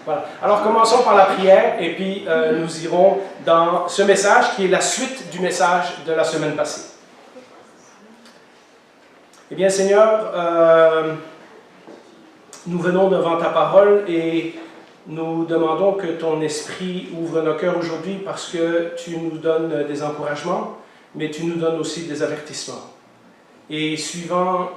Voilà. Alors commençons par la prière et puis nous irons dans ce message qui est la suite du message de la semaine passée. Eh bien Seigneur, nous venons devant ta parole et nous demandons que ton esprit ouvre nos cœurs aujourd'hui parce que tu nous donnes des encouragements, mais tu nous donnes aussi des avertissements. Et suivant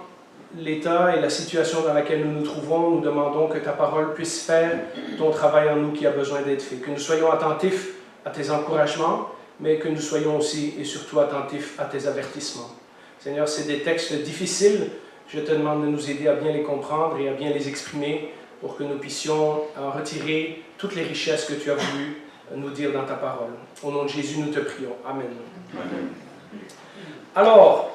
l'état et la situation dans laquelle nous nous trouvons, nous demandons que ta parole puisse faire ton travail en nous qui a besoin d'être fait. Que nous soyons attentifs à tes encouragements, mais que nous soyons aussi et surtout attentifs à tes avertissements. Seigneur, c'est des textes difficiles. Je te demande de nous aider à bien les comprendre et à bien les exprimer pour que nous puissions en retirer toutes les richesses que tu as voulu nous dire dans ta parole. Au nom de Jésus, nous te prions. Amen. Amen. Alors,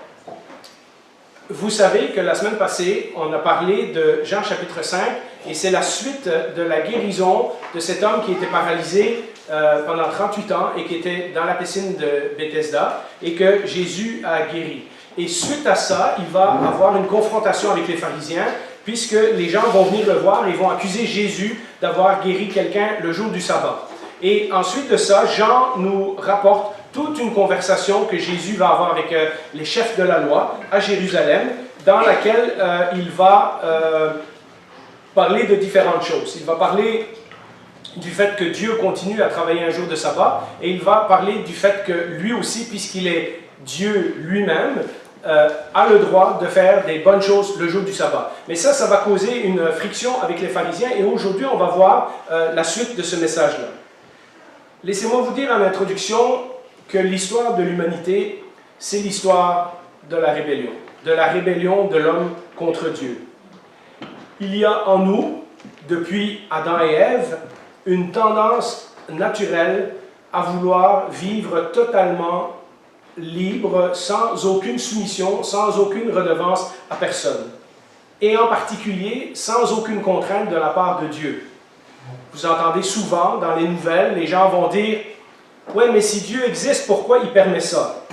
vous savez que la semaine passée, on a parlé de Jean chapitre 5 et c'est la suite de la guérison de cet homme qui était paralysé pendant 38 ans et qui était dans la piscine de Bethesda et que Jésus a guéri. Et suite à ça, il va avoir une confrontation avec les pharisiens puisque les gens vont venir le voir et vont accuser Jésus d'avoir guéri quelqu'un le jour du sabbat. Et ensuite de ça, Jean nous rapporte toute une conversation que Jésus va avoir avec les chefs de la loi à Jérusalem, dans laquelle il va parler de différentes choses. Il va parler du fait que Dieu continue à travailler un jour de sabbat, et il va parler du fait que lui aussi, puisqu'il est Dieu lui-même, a le droit de faire des bonnes choses le jour du sabbat. Mais ça va causer une friction avec les pharisiens, et aujourd'hui on va voir la suite de ce message-là. Laissez-moi vous dire en introduction que l'histoire de l'humanité, c'est l'histoire de la rébellion de l'homme contre Dieu. Il y a en nous, depuis Adam et Ève, une tendance naturelle à vouloir vivre totalement libre, sans aucune soumission, sans aucune redevance à personne. Et en particulier, sans aucune contrainte de la part de Dieu. Vous entendez souvent dans les nouvelles, les gens vont dire « Ouais, mais si Dieu existe, pourquoi il permet ça? »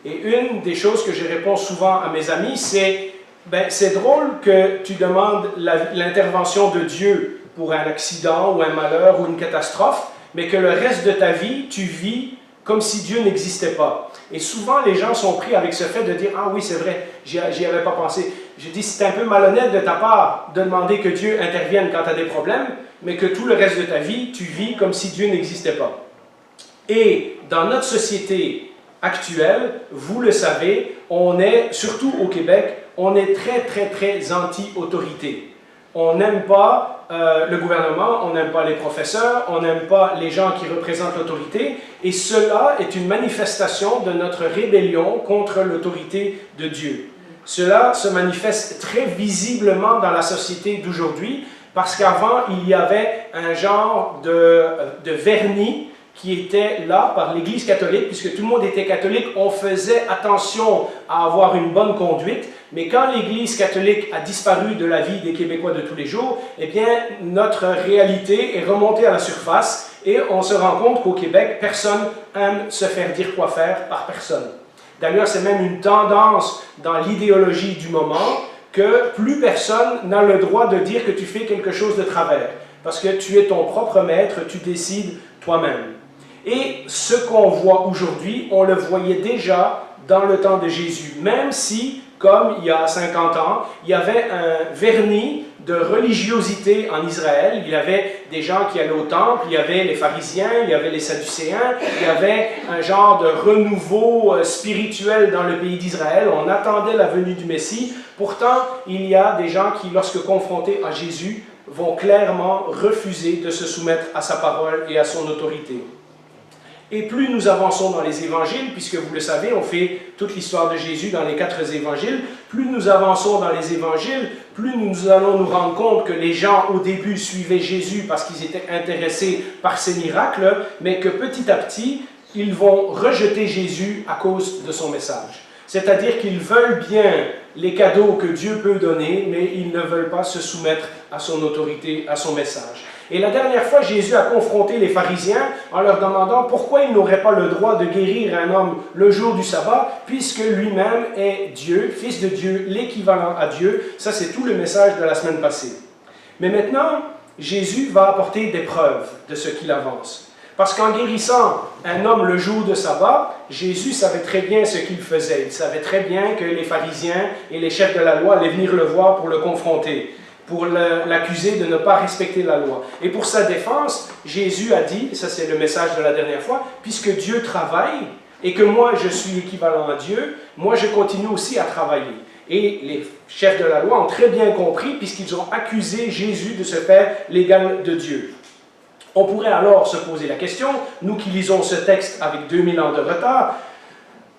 Et une des choses que je réponds souvent à mes amis, c'est « Ben, c'est drôle que tu demandes l'intervention de Dieu pour un accident ou un malheur ou une catastrophe, mais que le reste de ta vie, tu vis comme si Dieu n'existait pas. » Et souvent, les gens sont pris avec ce fait de dire « Ah oui, c'est vrai, j'y avais pas pensé. » Je dis « C'est un peu malhonnête de ta part de demander que Dieu intervienne quand tu as des problèmes, mais que tout le reste de ta vie, tu vis comme si Dieu n'existait pas. » Et dans notre société actuelle, vous le savez, on est, surtout au Québec, on est très anti-autorité. On n'aime pas le gouvernement, on n'aime pas les professeurs, on n'aime pas les gens qui représentent l'autorité, et cela est une manifestation de notre rébellion contre l'autorité de Dieu. Cela se manifeste très visiblement dans la société d'aujourd'hui, parce qu'avant, il y avait un genre de vernis qui était là par l'Église catholique, puisque tout le monde était catholique, on faisait attention à avoir une bonne conduite, mais quand l'Église catholique a disparu de la vie des Québécois de tous les jours, eh bien, notre réalité est remontée à la surface et on se rend compte qu'au Québec, personne aime se faire dire quoi faire par personne. D'ailleurs, c'est même une tendance dans l'idéologie du moment que plus personne n'a le droit de dire que tu fais quelque chose de travers, parce que tu es ton propre maître, tu décides toi-même. Et ce qu'on voit aujourd'hui, on le voyait déjà dans le temps de Jésus, même si, comme il y a 50 ans, il y avait un vernis de religiosité en Israël. Il y avait des gens qui allaient au temple, il y avait les pharisiens, il y avait les sadducéens, il y avait un genre de renouveau spirituel dans le pays d'Israël. On attendait la venue du Messie. Pourtant, il y a des gens qui, lorsque confrontés à Jésus, vont clairement refuser de se soumettre à sa parole et à son autorité. Et plus nous avançons dans les évangiles, puisque vous le savez, on fait toute l'histoire de Jésus dans les 4 évangiles, plus nous avançons dans les évangiles, plus nous allons nous rendre compte que les gens au début suivaient Jésus parce qu'ils étaient intéressés par ses miracles, mais que petit à petit, ils vont rejeter Jésus à cause de son message. C'est-à-dire qu'ils veulent bien les cadeaux que Dieu peut donner, mais ils ne veulent pas se soumettre à son autorité, à son message. Et la dernière fois, Jésus a confronté les pharisiens en leur demandant pourquoi ils n'auraient pas le droit de guérir un homme le jour du sabbat, puisque lui-même est Dieu, Fils de Dieu, l'équivalent à Dieu. Ça, c'est tout le message de la semaine passée. Mais maintenant, Jésus va apporter des preuves de ce qu'il avance. Parce qu'en guérissant un homme le jour de sabbat, Jésus savait très bien ce qu'il faisait. Il savait très bien que les pharisiens et les chefs de la loi allaient venir le voir pour le confronter, pour l'accuser de ne pas respecter la loi. Et pour sa défense, Jésus a dit, ça c'est le message de la dernière fois, puisque Dieu travaille et que moi je suis équivalent à Dieu, moi je continue aussi à travailler. Et les chefs de la loi ont très bien compris, puisqu'ils ont accusé Jésus de se faire l'égal de Dieu. On pourrait alors se poser la question, nous qui lisons ce texte avec 2000 ans de retard,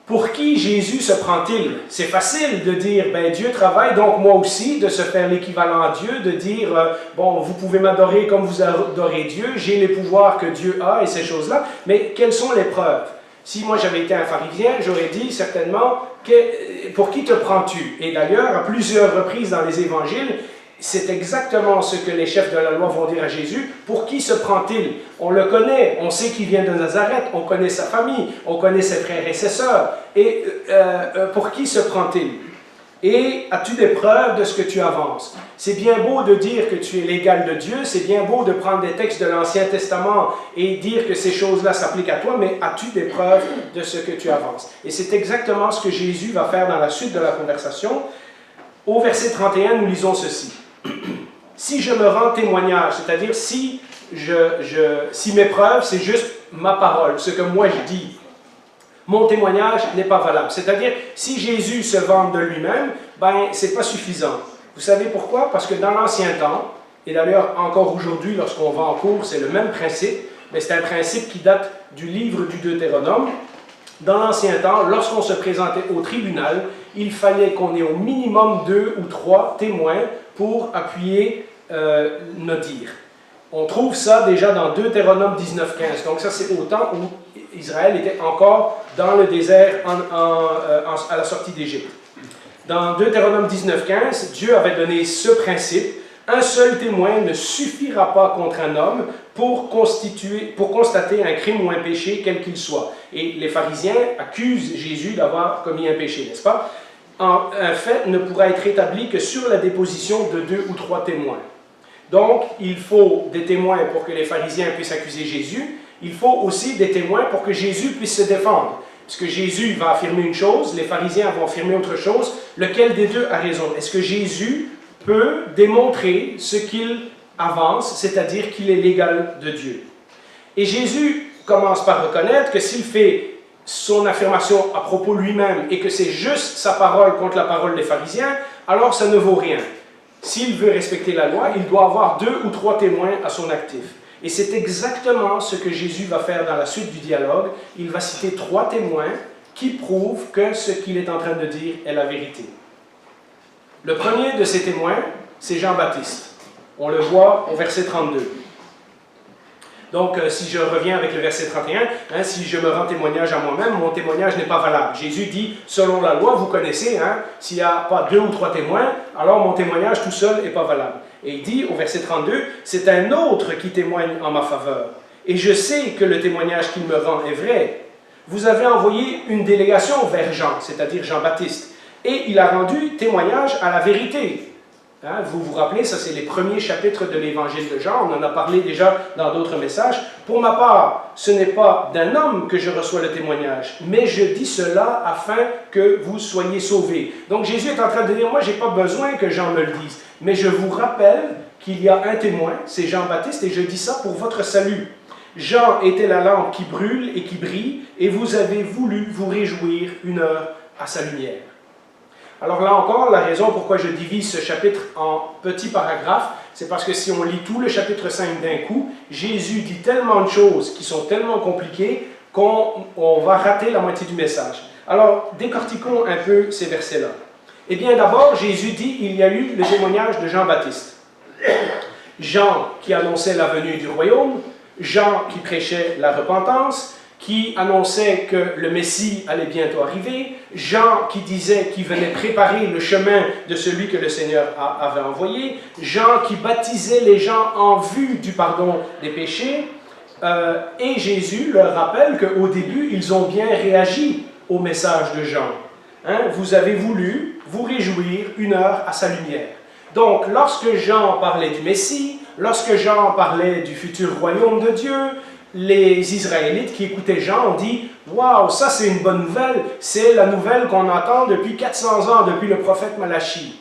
pour qui Jésus se prend-il? C'est facile de dire, ben Dieu travaille, donc moi aussi, de se faire l'équivalent à Dieu, de dire, bon, vous pouvez m'adorer comme vous adorez Dieu, j'ai les pouvoirs que Dieu a et ces choses-là, mais quelles sont les preuves? Si moi j'avais été un pharisien, j'aurais dit certainement, pour qui te prends-tu? Et d'ailleurs, à plusieurs reprises dans les évangiles, c'est exactement ce que les chefs de la loi vont dire à Jésus. Pour qui se prend-il? On le connaît, on sait qu'il vient de Nazareth, on connaît sa famille, on connaît ses frères et ses sœurs. Et pour qui se prend-il? Et as-tu des preuves de ce que tu avances? C'est bien beau de dire que tu es l'égal de Dieu, c'est bien beau de prendre des textes de l'Ancien Testament et dire que ces choses-là s'appliquent à toi, mais as-tu des preuves de ce que tu avances? Et c'est exactement ce que Jésus va faire dans la suite de la conversation. Au verset 31, nous lisons ceci. Si je me rends témoignage, c'est-à-dire si mes preuves, c'est juste ma parole, ce que moi je dis, mon témoignage n'est pas valable. C'est-à-dire, si Jésus se vante de lui-même, ben, ce n'est pas suffisant. Vous savez pourquoi? Parce que dans l'ancien temps, et d'ailleurs encore aujourd'hui, lorsqu'on va en cours, c'est le même principe, mais c'est un principe qui date du livre du Deutéronome. Dans l'ancien temps, lorsqu'on se présentait au tribunal, il fallait qu'on ait au minimum 2 ou 3 témoins pour appuyer nos dires. On trouve ça déjà dans Deutéronome 19.15. Donc ça, c'est au temps où Israël était encore dans le désert à la sortie d'Égypte. Dans Deutéronome 19.15, Dieu avait donné ce principe. Un seul témoin ne suffira pas contre un homme pour constater un crime ou un péché, quel qu'il soit. Et les pharisiens accusent Jésus d'avoir commis un péché, n'est-ce pas? Un fait ne pourra être établi que sur la déposition de 2 ou 3 témoins. Donc, il faut des témoins pour que les pharisiens puissent accuser Jésus. Il faut aussi des témoins pour que Jésus puisse se défendre. Parce que Jésus va affirmer une chose, les pharisiens vont affirmer autre chose. Lequel des deux a raison? Est-ce que Jésus peut démontrer ce qu'il avance, c'est-à-dire qu'il est l'égal de Dieu? Et Jésus commence par reconnaître que s'il fait son affirmation à propos lui-même et que c'est juste sa parole contre la parole des pharisiens, alors ça ne vaut rien. S'il veut respecter la loi, il doit avoir 2 ou 3 témoins à son actif. Et c'est exactement ce que Jésus va faire dans la suite du dialogue. Il va citer 3 témoins qui prouvent que ce qu'il est en train de dire est la vérité. Le premier de ces témoins, c'est Jean-Baptiste. On le voit au verset 32. Donc, si je reviens avec le verset 31, si je me rends témoignage à moi-même, mon témoignage n'est pas valable. Jésus dit, selon la loi, vous connaissez, s'il n'y a pas 2 ou 3 témoins, alors mon témoignage tout seul n'est pas valable. Et il dit au verset 32, c'est un autre qui témoigne en ma faveur. Et je sais que le témoignage qu'il me rend est vrai. Vous avez envoyé une délégation vers Jean, c'est-à-dire Jean-Baptiste, et il a rendu témoignage à la vérité. Vous vous rappelez, ça c'est les premiers chapitres de l'évangile de Jean, on en a parlé déjà dans d'autres messages. Pour ma part, ce n'est pas d'un homme que je reçois le témoignage, mais je dis cela afin que vous soyez sauvés. Donc Jésus est en train de dire, moi je n'ai pas besoin que Jean me le dise, mais je vous rappelle qu'il y a un témoin, c'est Jean-Baptiste, et je dis ça pour votre salut. Jean était la lampe qui brûle et qui brille, et vous avez voulu vous réjouir 1 heure à sa lumière. Alors là encore, la raison pourquoi je divise ce chapitre en petits paragraphes, c'est parce que si on lit tout le chapitre 5 d'un coup, Jésus dit tellement de choses qui sont tellement compliquées qu'on va rater la moitié du message. Alors, décortiquons un peu ces versets-là. Eh bien, d'abord, Jésus dit, il y a eu le témoignage de Jean-Baptiste. Jean qui annonçait la venue du royaume, Jean qui prêchait la repentance, qui annonçait que le Messie allait bientôt arriver, Jean qui disait qu'il venait préparer le chemin de celui que le Seigneur avait envoyé, Jean qui baptisait les gens en vue du pardon des péchés, et Jésus leur rappelle qu'au début, ils ont bien réagi au message de Jean. Vous avez voulu vous réjouir 1 heure à sa lumière. Donc, lorsque Jean parlait du Messie, Lorsque Jean parlait du futur royaume de Dieu, les Israélites qui écoutaient Jean ont dit « Waouh, ça c'est une bonne nouvelle, c'est la nouvelle qu'on entend depuis 400 ans, depuis le prophète Malachi. »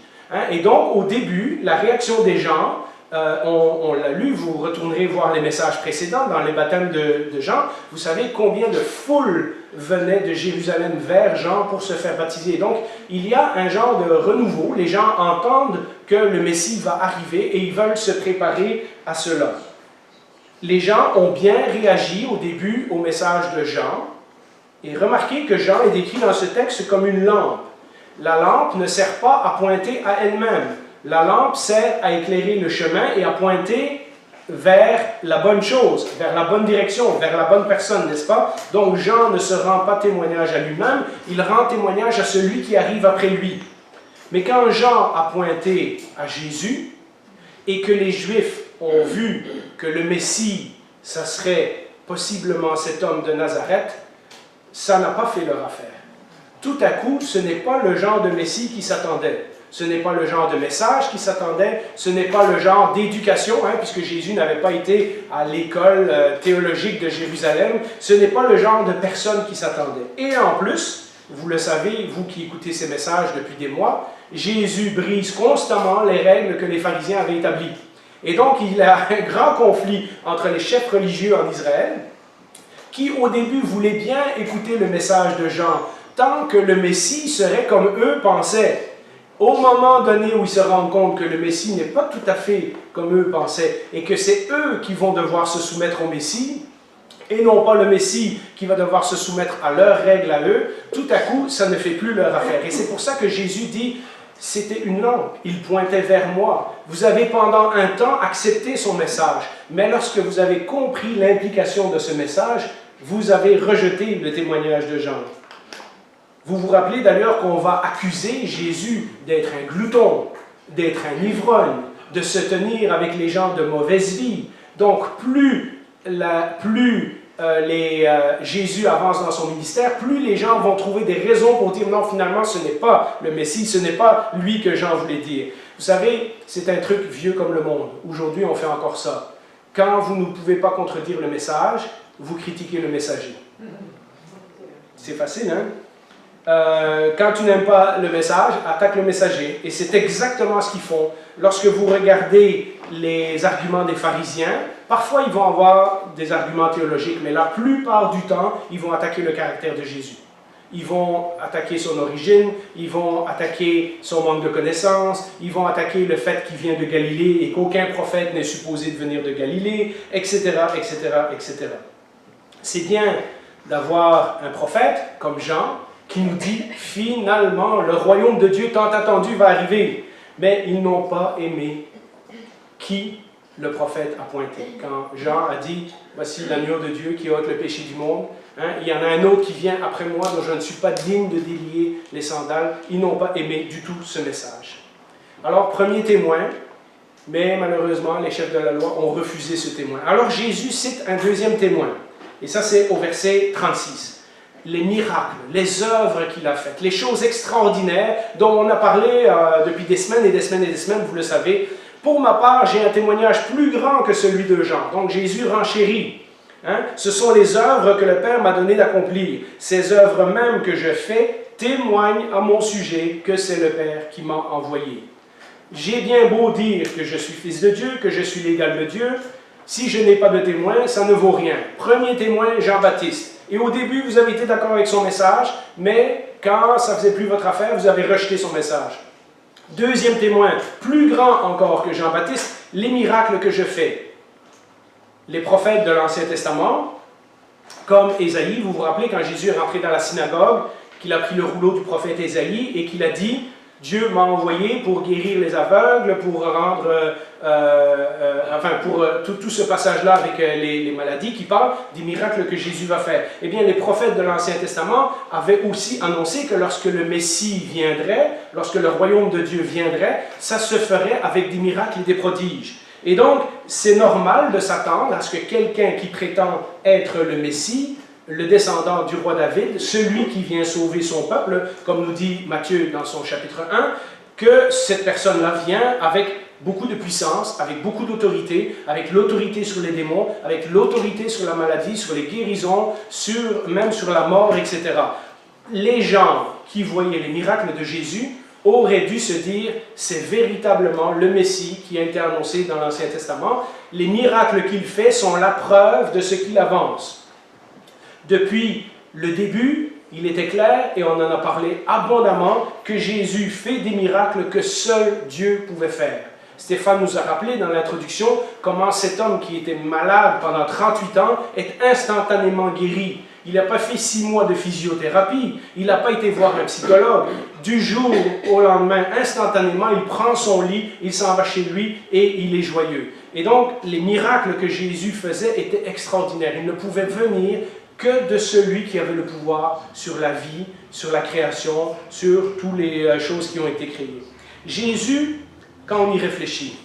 Et donc, au début, la réaction des gens, on l'a lu, vous retournerez voir les messages précédents dans les baptêmes de Jean, vous savez combien de foules venaient de Jérusalem vers Jean pour se faire baptiser. Donc, il y a un genre de renouveau, les gens entendent que le Messie va arriver et ils veulent se préparer à cela. Les gens ont bien réagi au début au message de Jean, et remarquez que Jean est décrit dans ce texte comme une lampe. La lampe ne sert pas à pointer à elle-même. La lampe sert à éclairer le chemin et à pointer vers la bonne chose, vers la bonne direction, vers la bonne personne, n'est-ce pas? Donc Jean ne se rend pas témoignage à lui-même, il rend témoignage à celui qui arrive après lui. Mais quand Jean a pointé à Jésus et que les Juifs ont vu que le Messie, ça serait possiblement cet homme de Nazareth, ça n'a pas fait leur affaire. Tout à coup, ce n'est pas le genre de Messie qui s'attendait. Ce n'est pas le genre de message qui s'attendait. Ce n'est pas le genre d'éducation, puisque Jésus n'avait pas été à l'école théologique de Jérusalem. Ce n'est pas le genre de personne qui s'attendait. Et en plus, vous le savez, vous qui écoutez ces messages depuis des mois, Jésus brise constamment les règles que les pharisiens avaient établies. Et donc, il y a un grand conflit entre les chefs religieux en Israël, qui au début voulaient bien écouter le message de Jean, tant que le Messie serait comme eux pensaient. Au moment donné où ils se rendent compte que le Messie n'est pas tout à fait comme eux pensaient, et que c'est eux qui vont devoir se soumettre au Messie, et non pas le Messie qui va devoir se soumettre à leurs règles à eux, tout à coup, ça ne fait plus leur affaire. Et c'est pour ça que Jésus dit, c'était une lampe, il pointait vers moi. Vous avez pendant un temps accepté son message, mais lorsque vous avez compris l'implication de ce message, vous avez rejeté le témoignage de Jean. Vous vous rappelez d'ailleurs qu'on va accuser Jésus d'être un glouton, d'être un ivrogne, de se tenir avec les gens de mauvaise vie. Donc plus Jésus avance dans son ministère, plus les gens vont trouver des raisons pour dire non, finalement ce n'est pas le Messie, ce n'est pas lui que Jean voulait dire. Vous savez, c'est un truc vieux comme le monde. Aujourd'hui, on fait encore ça. Quand vous ne pouvez pas contredire le message, vous critiquez le messager. C'est facile, hein? Quand tu n'aimes pas le message, attaque le messager. Et c'est exactement ce qu'ils font. Lorsque vous regardez les arguments des pharisiens, parfois ils vont avoir des arguments théologiques, mais la plupart du temps, ils vont attaquer le caractère de Jésus. Ils vont attaquer son origine, ils vont attaquer son manque de connaissances, ils vont attaquer le fait qu'il vient de Galilée et qu'aucun prophète n'est supposé de venir de Galilée, etc., etc., etc. C'est bien d'avoir un prophète comme Jean, qui nous dit, finalement, le royaume de Dieu tant attendu va arriver. Mais ils n'ont pas aimé qui le prophète a pointé. Quand Jean a dit, voici l'agneau de Dieu qui ôte le péché du monde, il y en a un autre qui vient après moi dont je ne suis pas digne de délier les sandales. Ils n'ont pas aimé du tout ce message. Alors, premier témoin, mais malheureusement, les chefs de la loi ont refusé ce témoin. Alors Jésus cite un deuxième témoin. Et ça, c'est au verset 36. Les miracles, les œuvres qu'il a faites, les choses extraordinaires dont on a parlé depuis des semaines et des semaines et des semaines, vous le savez. Pour ma part, j'ai un témoignage plus grand que celui de Jean. Donc Jésus renchérit. Ce sont les œuvres que le Père m'a donné d'accomplir. Ces œuvres même que je fais témoignent à mon sujet que c'est le Père qui m'a envoyé. J'ai bien beau dire que je suis fils de Dieu, que je suis l'égal de Dieu, si je n'ai pas de témoin, ça ne vaut rien. Premier témoin, Jean-Baptiste. Et au début, vous avez été d'accord avec son message, mais quand ça ne faisait plus votre affaire, vous avez rejeté son message. Deuxième témoin, plus grand encore que Jean-Baptiste, les miracles que je fais. Les prophètes de l'Ancien Testament, comme Ésaïe, vous vous rappelez quand Jésus est rentré dans la synagogue, qu'il a pris le rouleau du prophète Ésaïe et qu'il a dit « Dieu m'a envoyé pour guérir les aveugles, pour rendre... tout ce passage-là avec les maladies qui parlent des miracles que Jésus va faire. » Eh bien, les prophètes de l'Ancien Testament avaient aussi annoncé que lorsque le Messie viendrait, lorsque le royaume de Dieu viendrait, ça se ferait avec des miracles et des prodiges. Et donc, c'est normal de s'attendre à ce que quelqu'un qui prétend être le Messie, le descendant du roi David, celui qui vient sauver son peuple, comme nous dit Matthieu dans son chapitre 1, que cette personne-là vient avec beaucoup de puissance, avec beaucoup d'autorité, avec l'autorité sur les démons, avec l'autorité sur la maladie, sur les guérisons, même sur la mort, etc. Les gens qui voyaient les miracles de Jésus auraient dû se dire, c'est véritablement le Messie qui a été annoncé dans l'Ancien Testament. Les miracles qu'il fait sont la preuve de ce qu'il avance. Depuis le début, il était clair, et on en a parlé abondamment, que Jésus fait des miracles que seul Dieu pouvait faire. Stéphane nous a rappelé dans l'introduction comment cet homme qui était malade pendant 38 ans est instantanément guéri. Il n'a pas fait 6 mois de physiothérapie, il n'a pas été voir un psychologue. Du jour au lendemain, instantanément, il prend son lit, il s'en va chez lui et il est joyeux. Et donc, les miracles que Jésus faisait étaient extraordinaires. Ils ne pouvaient venir que de celui qui avait le pouvoir sur la vie, sur la création, sur toutes les choses qui ont été créées. Jésus, quand on y réfléchit,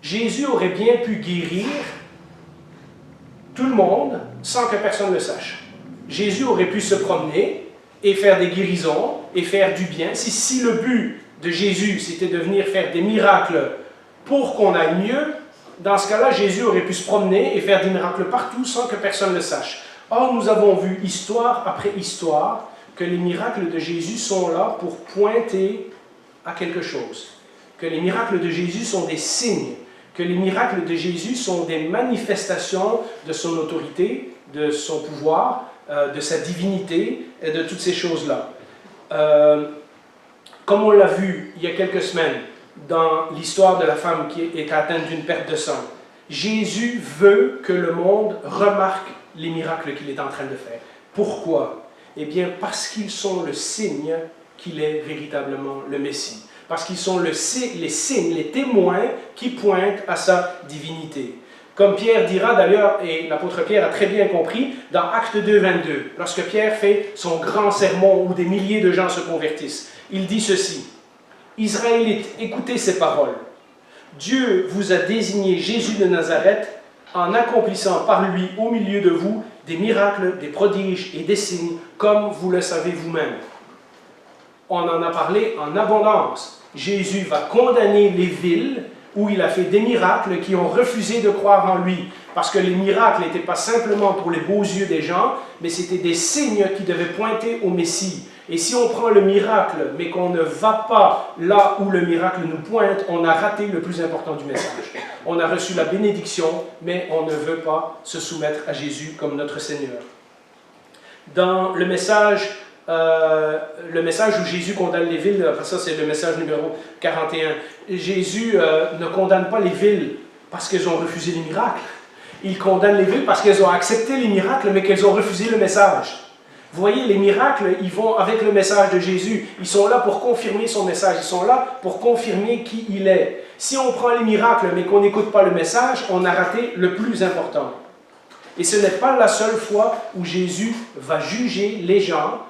Jésus aurait bien pu guérir tout le monde sans que personne ne le sache. Jésus aurait pu se promener et faire des guérisons et faire du bien. Si le but de Jésus, c'était de venir faire des miracles pour qu'on aille mieux, dans ce cas-là, Jésus aurait pu se promener et faire des miracles partout sans que personne ne le sache. Or, nous avons vu histoire après histoire que les miracles de Jésus sont là pour pointer à quelque chose. Que les miracles de Jésus sont des signes. Que les miracles de Jésus sont des manifestations de son autorité, de son pouvoir, de sa divinité et de toutes ces choses-là. Comme on l'a vu il y a quelques semaines dans l'histoire de la femme qui est atteinte d'une perte de sang, Jésus veut que le monde remarque les miracles qu'il est en train de faire. Pourquoi? Eh bien, parce qu'ils sont le signe qu'il est véritablement le Messie. Parce qu'ils sont les signes, les témoins qui pointent à sa divinité. Comme Pierre dira d'ailleurs, et l'apôtre Pierre a très bien compris, dans Acte 2, 22, lorsque Pierre fait son grand sermon où des milliers de gens se convertissent, il dit ceci: « Israélites, écoutez ces paroles. Dieu vous a désigné Jésus de Nazareth en accomplissant par lui au milieu de vous des miracles, des prodiges et des signes, comme vous le savez vous-même. » On en a parlé en abondance. Jésus va condamner les villes où il a fait des miracles qui ont refusé de croire en lui. Parce que les miracles n'étaient pas simplement pour les beaux yeux des gens, mais c'était des signes qui devaient pointer au Messie. Et si on prend le miracle, mais qu'on ne va pas là où le miracle nous pointe, on a raté le plus important du message. On a reçu la bénédiction, mais on ne veut pas se soumettre à Jésus comme notre Seigneur. Dans le message où Jésus condamne les villes, après ça c'est le message numéro 41, Jésus ne condamne pas les villes parce qu'elles ont refusé les miracles. Il condamne les villes parce qu'elles ont accepté les miracles, mais qu'elles ont refusé le message. Vous voyez, les miracles, ils vont avec le message de Jésus. Ils sont là pour confirmer son message. Ils sont là pour confirmer qui il est. Si on prend les miracles, mais qu'on n'écoute pas le message, on a raté le plus important. Et ce n'est pas la seule fois où Jésus va juger les gens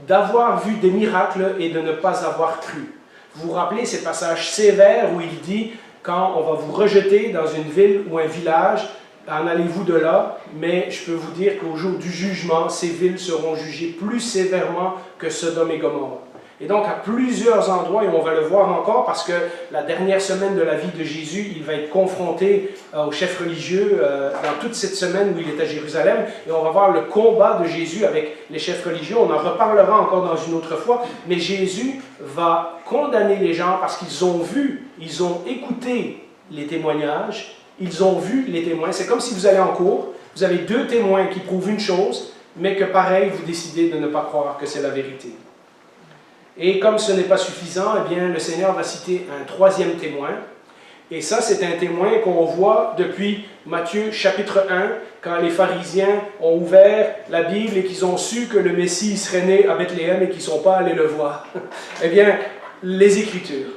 d'avoir vu des miracles et de ne pas avoir cru. Vous vous rappelez ces passages sévères où il dit, quand on va vous rejeter dans une ville ou un village, en allez-vous de là, mais je peux vous dire qu'au jour du jugement, ces villes seront jugées plus sévèrement que Sodome et Gomorrhe. Et donc, à plusieurs endroits, et on va le voir encore, parce que la dernière semaine de la vie de Jésus, il va être confronté aux chefs religieux dans toute cette semaine où il est à Jérusalem, et on va voir le combat de Jésus avec les chefs religieux. On en reparlera encore dans une autre fois, mais Jésus va condamner les gens parce qu'ils ont vu, ils ont écouté les témoignages, ils ont vu les témoins. C'est comme si vous allez en cours, vous avez 2 témoins qui prouvent une chose, mais que pareil, vous décidez de ne pas croire que c'est la vérité. Et comme ce n'est pas suffisant, eh bien, le Seigneur va citer un 3e témoin. Et ça, c'est un témoin qu'on voit depuis Matthieu chapitre 1, quand les pharisiens ont ouvert la Bible et qu'ils ont su que le Messie serait né à Bethléem et qu'ils ne sont pas allés le voir. Eh bien, les Écritures.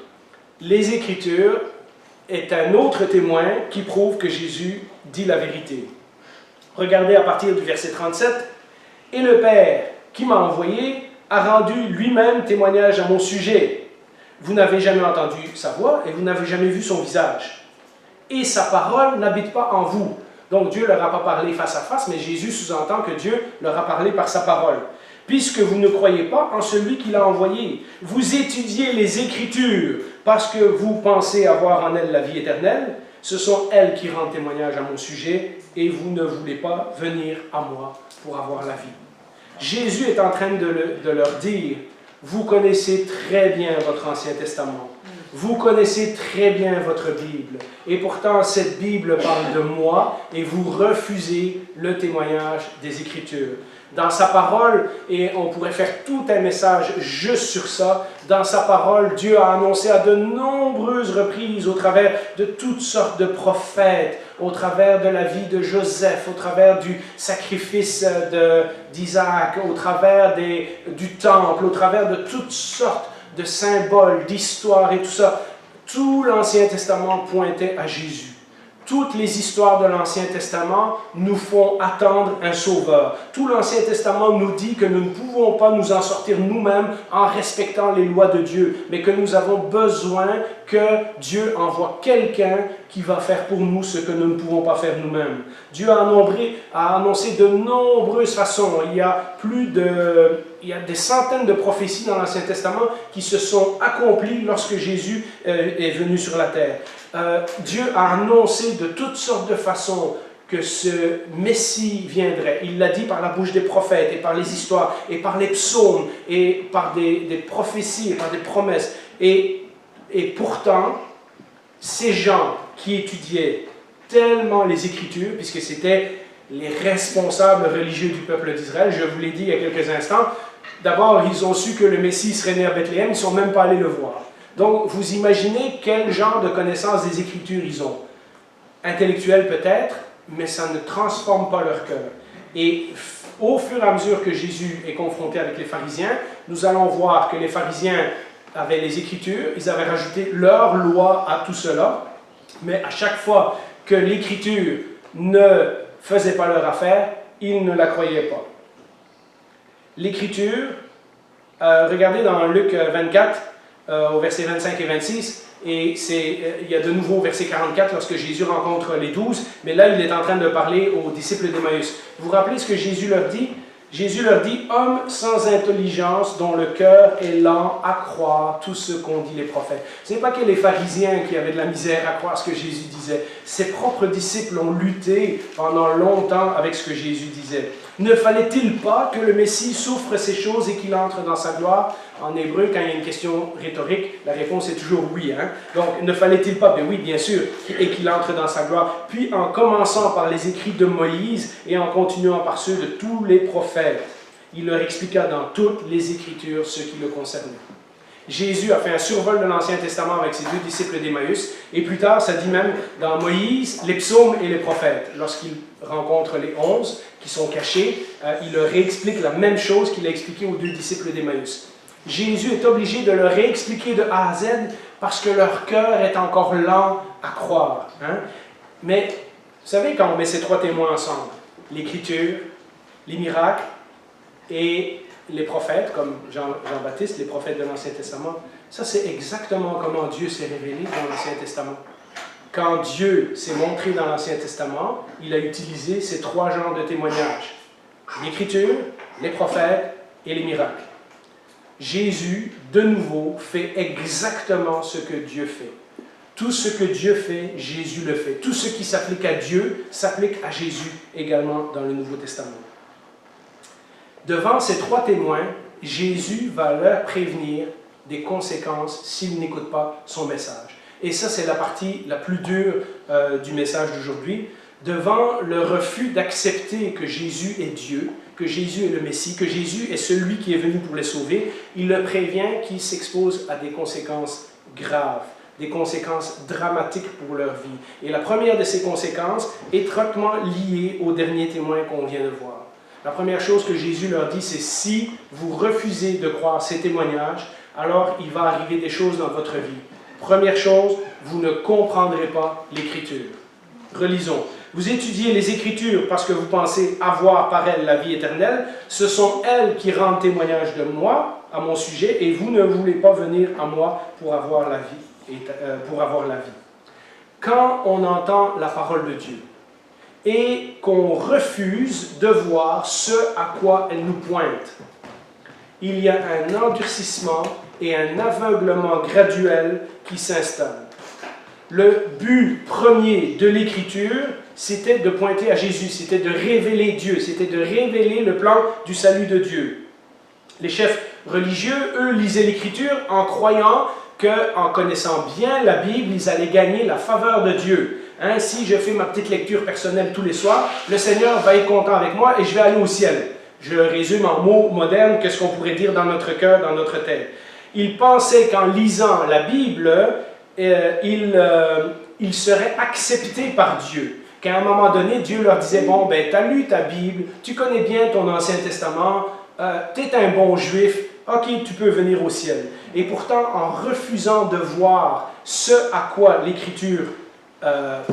Les Écritures est un autre témoin qui prouve que Jésus dit la vérité. Regardez à partir du verset 37. « Et le Père qui m'a envoyé a rendu lui-même témoignage à mon sujet. Vous n'avez jamais entendu sa voix et vous n'avez jamais vu son visage. Et sa parole n'habite pas en vous. » Donc Dieu ne leur a pas parlé face à face, mais Jésus sous-entend que Dieu leur a parlé par sa parole. « puisque vous ne croyez pas en celui qui l'a envoyé. Vous étudiez les Écritures parce que vous pensez avoir en elles la vie éternelle. Ce sont elles qui rendent témoignage à mon sujet et vous ne voulez pas venir à moi pour avoir la vie. Jésus est en train de leur dire, vous connaissez très bien votre Ancien Testament. Vous connaissez très bien votre Bible. Et pourtant, cette Bible parle de moi et vous refusez le témoignage des Écritures. Dans sa parole, et on pourrait faire tout un message juste sur ça, dans sa parole, Dieu a annoncé à de nombreuses reprises, au travers de toutes sortes de prophètes, au travers de la vie de Joseph, au travers du sacrifice d'Isaac, au travers du temple, au travers de toutes sortes de symboles, d'histoires et tout ça. Tout l'Ancien Testament pointait à Jésus. Toutes les histoires de l'Ancien Testament nous font attendre un sauveur. Tout l'Ancien Testament nous dit que nous ne pouvons pas nous en sortir nous-mêmes en respectant les lois de Dieu, mais que nous avons besoin que Dieu envoie quelqu'un qui va faire pour nous ce que nous ne pouvons pas faire nous-mêmes. Dieu a annoncé de nombreuses façons. Il y a des centaines de prophéties dans l'Ancien Testament qui se sont accomplies lorsque Jésus est venu sur la terre. Dieu a annoncé de toutes sortes de façons que ce Messie viendrait. Il l'a dit par la bouche des prophètes, et par les histoires, et par les psaumes, et par des prophéties, et par des promesses. Et pourtant, ces gens qui étudiaient tellement les Écritures, puisque c'était les responsables religieux du peuple d'Israël, je vous l'ai dit il y a quelques instants, d'abord, ils ont su que le Messie serait né à Bethléem, ils ne sont même pas allés le voir. Donc, vous imaginez quel genre de connaissance des Écritures ils ont. Intellectuelles peut-être, mais ça ne transforme pas leur cœur. Et au fur et à mesure que Jésus est confronté avec les pharisiens, nous allons voir que les pharisiens avaient les Écritures, ils avaient rajouté leur loi à tout cela, mais à chaque fois que l'Écriture ne faisait pas leur affaire, ils ne la croyaient pas. L'Écriture, regardez dans Luc 24, au verset 25 et 26, et il y a de nouveau au verset 44 lorsque Jésus rencontre les 12, mais là il est en train de parler aux disciples d'Emmaüs. Vous vous rappelez ce que Jésus leur dit? Jésus leur dit, « Hommes sans intelligence, dont le cœur est lent à croire tout ce qu'ont dit les prophètes. » Ce n'est pas que les pharisiens qui avaient de la misère à croire ce que Jésus disait. Ses propres disciples ont lutté pendant longtemps avec ce que Jésus disait. Ne fallait-il pas que le Messie souffre ces choses et qu'il entre dans sa gloire? En hébreu, quand il y a une question rhétorique, la réponse est toujours oui. Hein? Donc, ne fallait-il pas? Ben oui, bien sûr, et qu'il entre dans sa gloire. Puis, en commençant par les écrits de Moïse et en continuant par ceux de tous les prophètes, il leur expliqua dans toutes les Écritures ce qui le concernait. Jésus a fait un survol de l'Ancien Testament avec ses deux disciples d'Emmaüs, et plus tard, ça dit même dans Moïse, les psaumes et les prophètes. Lorsqu'il rencontre les 11 qui sont cachés, il leur réexplique la même chose qu'il a expliqué aux deux disciples d'Emmaüs. Jésus est obligé de leur réexpliquer de A à Z parce que leur cœur est encore lent à croire. Hein? Mais, vous savez, quand on met ces trois témoins ensemble, l'Écriture, les miracles et les prophètes, comme Jean-Baptiste, les prophètes de l'Ancien Testament, ça c'est exactement comment Dieu s'est révélé dans l'Ancien Testament. Quand Dieu s'est montré dans l'Ancien Testament, il a utilisé ces trois genres de témoignages. L'Écriture, les prophètes et les miracles. Jésus, de nouveau, fait exactement ce que Dieu fait. Tout ce que Dieu fait, Jésus le fait. Tout ce qui s'applique à Dieu s'applique à Jésus également dans le Nouveau Testament. Devant ces trois témoins, Jésus va leur prévenir des conséquences s'ils n'écoutent pas son message. Et ça, c'est la partie la plus dure du message d'aujourd'hui. Devant le refus d'accepter que Jésus est Dieu, que Jésus est le Messie, que Jésus est celui qui est venu pour les sauver, il le prévient qu'ils s'exposent à des conséquences graves, des conséquences dramatiques pour leur vie. Et la première de ces conséquences est étroitement liée au dernier témoin qu'on vient de voir. La première chose que Jésus leur dit, c'est si vous refusez de croire ces témoignages, alors il va arriver des choses dans votre vie. Première chose, vous ne comprendrez pas l'Écriture. Relisons. Vous étudiez les Écritures parce que vous pensez avoir par elles la vie éternelle. Ce sont elles qui rendent témoignage de moi, à mon sujet, et vous ne voulez pas venir à moi pour avoir la vie. Quand on entend la parole de Dieu et qu'on refuse de voir ce à quoi elle nous pointe, il y a un endurcissement et un aveuglement graduel qui s'installe. Le but premier de l'Écriture, c'était de pointer à Jésus, c'était de révéler Dieu, c'était de révéler le plan du salut de Dieu. Les chefs religieux, eux, lisaient l'Écriture en croyant qu'en connaissant bien la Bible, ils allaient gagner la faveur de Dieu. Hein, si je fais ma petite lecture personnelle tous les soirs, le Seigneur va être content avec moi et je vais aller au ciel. Je résume en mots modernes qu'est-ce qu'on pourrait dire dans notre cœur, dans notre tête. Ils pensaient qu'en lisant la Bible, ils seraient acceptés par Dieu. Qu'à un moment donné, Dieu leur disait, bon, ben, tu as lu ta Bible, tu connais bien ton Ancien Testament, tu es un bon juif, ok, tu peux venir au ciel. Et pourtant, en refusant de voir ce à quoi l'Écriture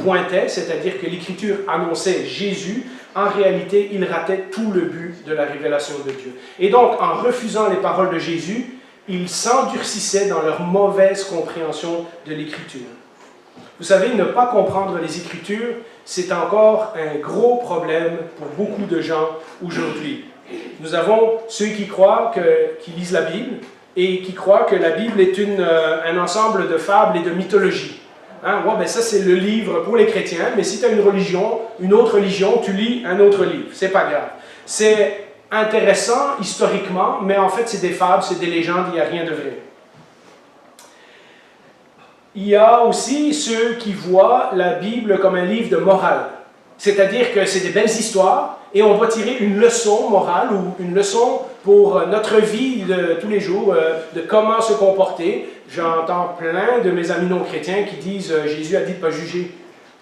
pointait, c'est-à-dire que l'Écriture annonçait Jésus, en réalité, ils rataient tout le but de la révélation de Dieu. Et donc, en refusant les paroles de Jésus, ils s'endurcissaient dans leur mauvaise compréhension de l'Écriture. Vous savez, ne pas comprendre les Écritures, c'est encore un gros problème pour beaucoup de gens aujourd'hui. Nous avons ceux qui croient, qui lisent la Bible, et qui croient que la Bible est un ensemble de fables et de mythologies. Hein? Ouais, ben ça, c'est le livre pour les chrétiens, mais si tu as une religion, une autre religion, tu lis un autre livre. C'est pas grave. C'est intéressant historiquement, mais en fait, c'est des fables, c'est des légendes, il n'y a rien de vrai. Il y a aussi ceux qui voient la Bible comme un livre de morale. C'est-à-dire que c'est des belles histoires et on doit tirer une leçon morale ou une leçon pour notre vie de tous les jours, de comment se comporter. J'entends plein de mes amis non chrétiens qui disent « Jésus a dit de ne pas juger ».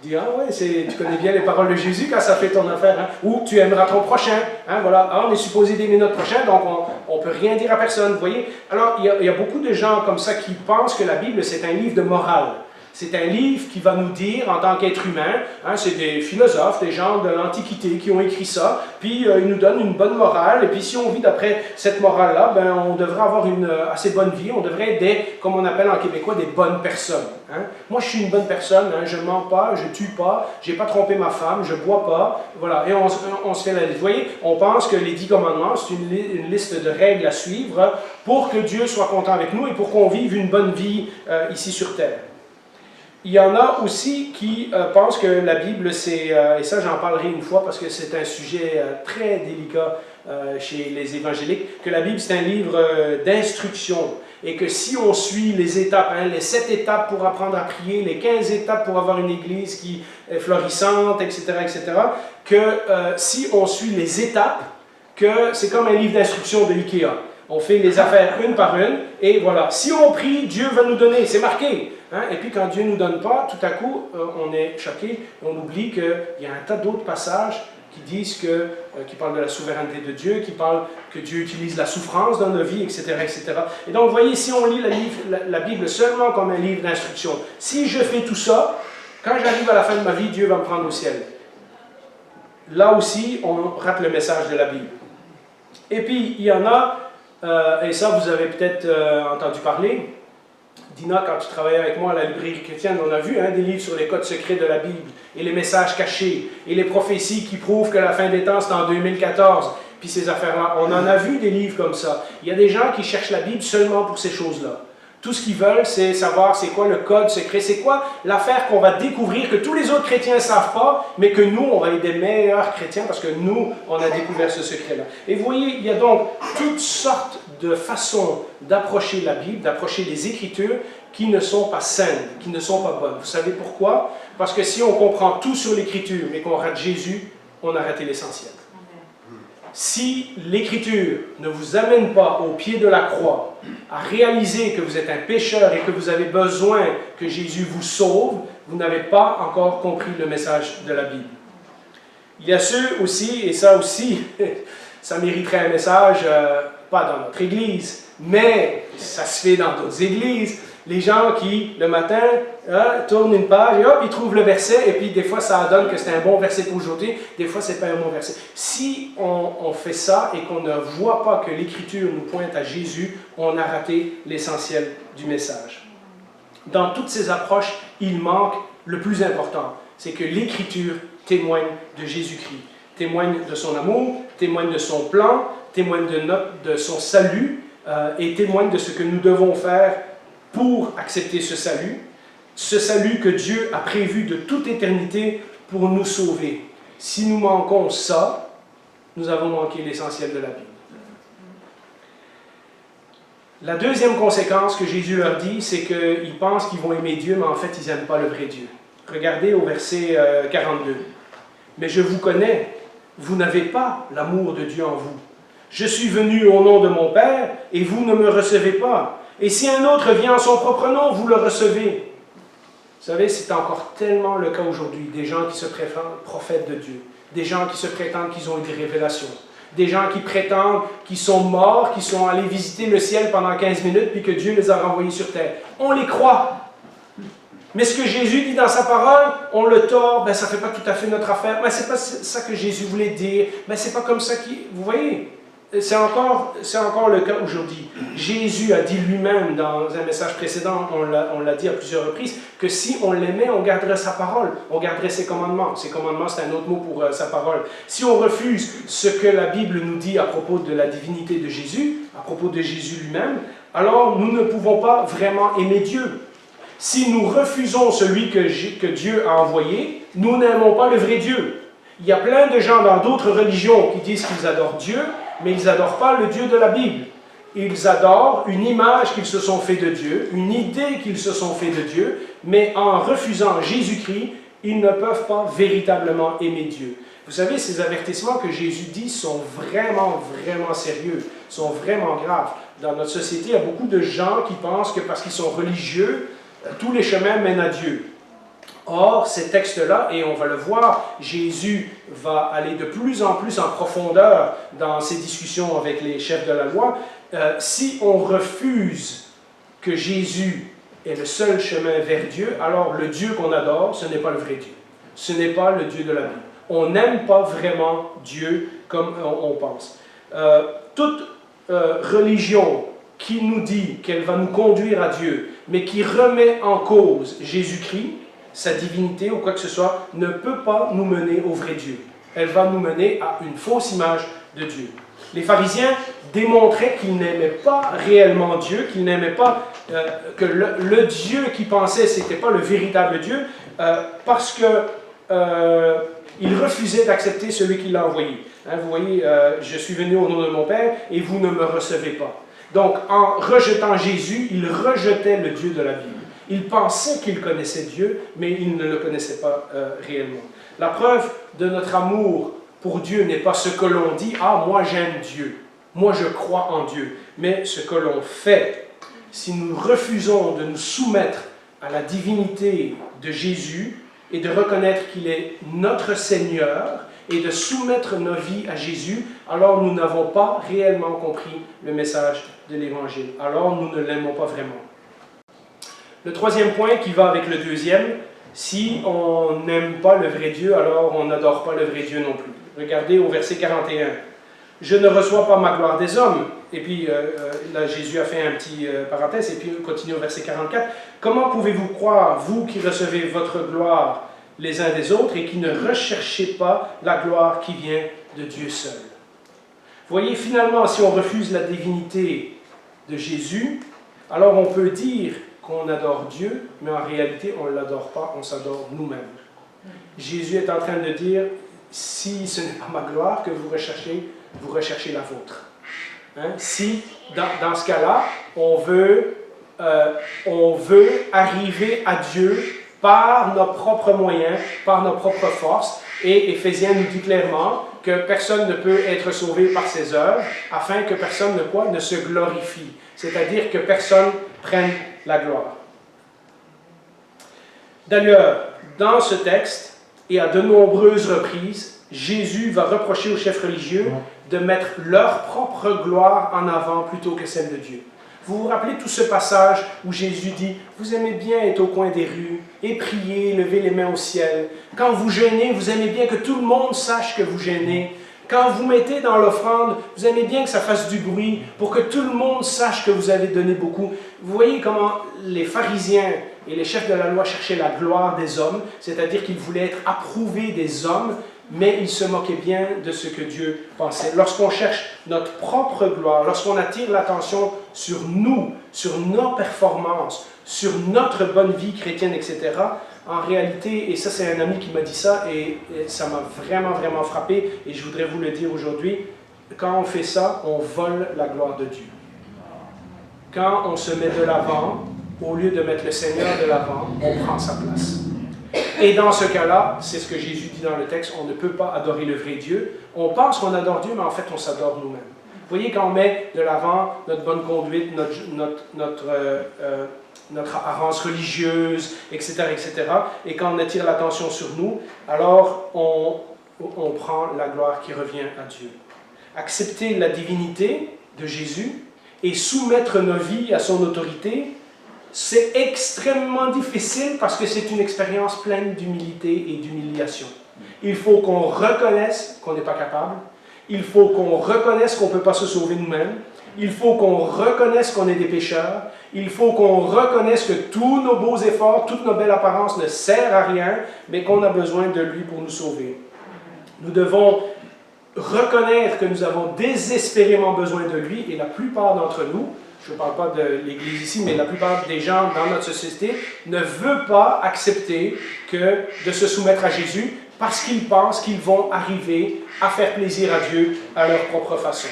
Je dis « Ah ouais, tu connais bien les paroles de Jésus quand ça fait ton affaire. Hein? » Ou « Tu aimeras ton prochain. Hein? » Voilà. Ah, on est supposé d'aimer notre prochain, donc on ne peut rien dire à personne. Vous voyez? Alors, il y a beaucoup de gens comme ça qui pensent que la Bible, c'est un livre de morale. C'est un livre qui va nous dire, en tant qu'être humain, hein, c'est des philosophes, des gens de l'Antiquité qui ont écrit ça, puis ils nous donnent une bonne morale, et puis si on vit d'après cette morale-là, ben, on devrait avoir une assez bonne vie, on devrait être des, comme on appelle en québécois, des bonnes personnes. Hein. Moi, je suis une bonne personne, hein, je ne mens pas, je ne tue pas, je n'ai pas trompé ma femme, je ne bois pas, voilà, et on se fait la liste. Vous voyez, on pense que les 10 commandements, c'est une liste de règles à suivre pour que Dieu soit content avec nous et pour qu'on vive une bonne vie ici sur terre. Il y en a aussi qui pensent que la Bible, c'est, et ça j'en parlerai une fois parce que c'est un sujet très délicat chez les évangéliques, que la Bible c'est un livre d'instruction et que si on suit les étapes, hein, les 7 étapes pour apprendre à prier, les 15 étapes pour avoir une église qui est florissante, etc., que si on suit les étapes, que c'est comme un livre d'instruction de Ikea. On fait les affaires une par une, et voilà. Si on prie, Dieu va nous donner, c'est marqué. Hein? Et puis quand Dieu ne nous donne pas, tout à coup, on est choqué, on oublie qu'il y a un tas d'autres passages qui disent qui parlent de la souveraineté de Dieu, qui parlent que Dieu utilise la souffrance dans nos vies, etc., etc. Et donc, vous voyez, si on lit la Bible seulement comme un livre d'instruction, si je fais tout ça, quand j'arrive à la fin de ma vie, Dieu va me prendre au ciel. Là aussi, on rate le message de la Bible. Et puis, il y en a, et ça, vous avez peut-être entendu parler. Dina, quand tu travaillais avec moi à la librairie chrétienne, on a vu des livres sur les codes secrets de la Bible, et les messages cachés, et les prophéties qui prouvent que la fin des temps, c'est en 2014, puis ces affaires-là. On en a vu des livres comme ça. Il y a des gens qui cherchent la Bible seulement pour ces choses-là. Tout ce qu'ils veulent, c'est savoir c'est quoi le code secret, c'est quoi l'affaire qu'on va découvrir, que tous les autres chrétiens ne savent pas, mais que nous, on va être des meilleurs chrétiens parce que nous, on a découvert ce secret-là. Et vous voyez, il y a donc toutes sortes de façons d'approcher la Bible, d'approcher les Écritures qui ne sont pas saines, qui ne sont pas bonnes. Vous savez pourquoi? Parce que si on comprend tout sur l'Écriture, mais qu'on rate Jésus, on a raté l'essentiel. Si l'Écriture ne vous amène pas au pied de la croix, à réaliser que vous êtes un pécheur et que vous avez besoin que Jésus vous sauve, vous n'avez pas encore compris le message de la Bible. Il y a ceux aussi, et ça aussi, ça mériterait un message, pas dans notre Église, mais ça se fait dans d'autres églises, les gens qui, le matin, tournent une page et hop, ils trouvent le verset, et puis des fois ça donne que c'est un bon verset pour aujourd'hui, des fois c'est pas un bon verset. Si on fait ça et qu'on ne voit pas que l'Écriture nous pointe à Jésus, on a raté l'essentiel du message. Dans toutes ces approches, il manque le plus important, c'est que l'Écriture témoigne de Jésus-Christ, témoigne de son amour, témoigne de son plan, témoigne de son salut et témoigne de ce que nous devons faire pour accepter ce salut que Dieu a prévu de toute éternité pour nous sauver. Si nous manquons ça, nous avons manqué l'essentiel de la Bible. La deuxième conséquence que Jésus leur dit, c'est qu'ils pensent qu'ils vont aimer Dieu, mais en fait, ils n'aiment pas le vrai Dieu. Regardez au verset 42. « Mais je vous connais, vous n'avez pas l'amour de Dieu en vous. Je suis venu au nom de mon Père, et vous ne me recevez pas. Et si un autre vient en son propre nom, vous le recevez. » Vous savez, c'est encore tellement le cas aujourd'hui, des gens qui se prétendent prophètes de Dieu, des gens qui se prétendent qu'ils ont eu des révélations, des gens qui prétendent qu'ils sont morts, qu'ils sont allés visiter le ciel pendant 15 minutes, puis que Dieu les a renvoyés sur terre. On les croit. Mais ce que Jésus dit dans sa parole, on le tord, ben ça ne fait pas tout à fait notre affaire. Mais ce n'est pas ça que Jésus voulait dire. Mais ce n'est pas comme ça qu'il... Vous voyez, c'est encore le cas aujourd'hui. Jésus a dit lui-même dans un message précédent, on l'a dit à plusieurs reprises, que si on l'aimait, on garderait sa parole, on garderait ses commandements. Ses commandements, c'est un autre mot pour sa parole. Si on refuse ce que la Bible nous dit à propos de la divinité de Jésus, à propos de Jésus lui-même, alors nous ne pouvons pas vraiment aimer Dieu. Si nous refusons celui que Dieu a envoyé, nous n'aimons pas le vrai Dieu. Il y a plein de gens dans d'autres religions qui disent qu'ils adorent Dieu, mais ils n'adorent pas le Dieu de la Bible. Ils adorent une image qu'ils se sont fait de Dieu, une idée qu'ils se sont fait de Dieu, mais en refusant Jésus-Christ, ils ne peuvent pas véritablement aimer Dieu. Vous savez, ces avertissements que Jésus dit sont vraiment, vraiment sérieux, sont vraiment graves. Dans notre société, il y a beaucoup de gens qui pensent que parce qu'ils sont religieux, tous les chemins mènent à Dieu. Or, ces textes-là, et on va le voir, Jésus va aller de plus en plus en profondeur dans ses discussions avec les chefs de la loi. Si on refuse que Jésus est le seul chemin vers Dieu, alors le Dieu qu'on adore, ce n'est pas le vrai Dieu. Ce n'est pas le Dieu de la Bible. On n'aime pas vraiment Dieu comme on pense. Toute religion qui nous dit qu'elle va nous conduire à Dieu, mais qui remet en cause Jésus-Christ, sa divinité ou quoi que ce soit, ne peut pas nous mener au vrai Dieu. Elle va nous mener à une fausse image de Dieu. Les pharisiens démontraient qu'ils n'aimaient pas réellement Dieu, qu'ils n'aimaient pas, que le Dieu qu'ils pensaient, ce n'était pas le véritable Dieu, parce qu'ils refusaient d'accepter celui qui l'a envoyé. Hein, vous voyez, je suis venu au nom de mon Père et vous ne me recevez pas. Donc, en rejetant Jésus, ils rejetaient le Dieu de la Bible. Ils pensaient qu'ils connaissaient Dieu, mais ils ne le connaissaient pas réellement. La preuve de notre amour pour Dieu n'est pas ce que l'on dit « Ah, moi j'aime Dieu, moi je crois en Dieu », mais ce que l'on fait. Si nous refusons de nous soumettre à la divinité de Jésus et de reconnaître qu'il est notre Seigneur et de soumettre nos vies à Jésus, alors nous n'avons pas réellement compris le message de l'Évangile. Alors nous ne l'aimons pas vraiment. Le troisième point qui va avec le deuxième, si on n'aime pas le vrai Dieu, alors on n'adore pas le vrai Dieu non plus. Regardez au verset 41. « Je ne reçois pas ma gloire des hommes. » Et puis là, Jésus a fait un petit parenthèse, et puis on continue au verset 44. « Comment pouvez-vous croire, vous qui recevez votre gloire les uns des autres, et qui ne recherchez pas la gloire qui vient de Dieu seul. » Vous voyez, finalement, si on refuse la divinité de Jésus, alors on peut dire qu'on adore Dieu, mais en réalité, on ne l'adore pas, on s'adore nous-mêmes. Jésus est en train de dire, si ce n'est pas ma gloire que vous recherchez la vôtre. Hein? Si, dans ce cas-là, on veut arriver à Dieu par nos propres moyens, par nos propres forces, et Éphésiens nous dit clairement que personne ne peut être sauvé par ses œuvres, afin que personne ne se glorifie, c'est-à-dire que personne prenne la gloire. D'ailleurs, dans ce texte, et à de nombreuses reprises, Jésus va reprocher aux chefs religieux de mettre leur propre gloire en avant plutôt que celle de Dieu. Vous vous rappelez tout ce passage où Jésus dit « Vous aimez bien être au coin des rues et prier, lever les mains au ciel. Quand vous jeûnez, vous aimez bien que tout le monde sache que vous jeûnez. Quand vous mettez dans l'offrande, vous aimez bien que ça fasse du bruit pour que tout le monde sache que vous avez donné beaucoup. » Vous voyez comment les pharisiens et les chefs de la loi cherchaient la gloire des hommes, c'est-à-dire qu'ils voulaient être approuvés des hommes. mais il se moquait bien de ce que Dieu pensait. Lorsqu'on cherche notre propre gloire, lorsqu'on attire l'attention sur nous, sur nos performances, sur notre bonne vie chrétienne, etc., en réalité, et ça c'est un ami qui m'a dit ça, et ça m'a vraiment, vraiment frappé, et je voudrais vous le dire aujourd'hui, quand on fait ça, on vole la gloire de Dieu. Quand on se met de l'avant, au lieu de mettre le Seigneur de l'avant, on prend sa place. Et dans ce cas-là, c'est ce que Jésus dit dans le texte, on ne peut pas adorer le vrai Dieu. On pense qu'on adore Dieu, mais en fait, on s'adore nous-mêmes. Vous voyez, quand on met de l'avant notre bonne conduite, notre apparence religieuse, etc., et quand on attire l'attention sur nous, alors on prend la gloire qui revient à Dieu. Accepter la divinité de Jésus et soumettre nos vies à son autorité, c'est extrêmement difficile parce que c'est une expérience pleine d'humilité et d'humiliation. Il faut qu'on reconnaisse qu'on n'est pas capable. Il faut qu'on reconnaisse qu'on ne peut pas se sauver nous-mêmes. Il faut qu'on reconnaisse qu'on est des pécheurs. Il faut qu'on reconnaisse que tous nos beaux efforts, toute nos belles apparences ne servent à rien, mais qu'on a besoin de lui pour nous sauver. Nous devons reconnaître que nous avons désespérément besoin de lui, et la plupart d'entre nous, je ne parle pas de l'Église ici, mais la plupart des gens dans notre société ne veulent pas accepter de se soumettre à Jésus parce qu'ils pensent qu'ils vont arriver à faire plaisir à Dieu à leur propre façon.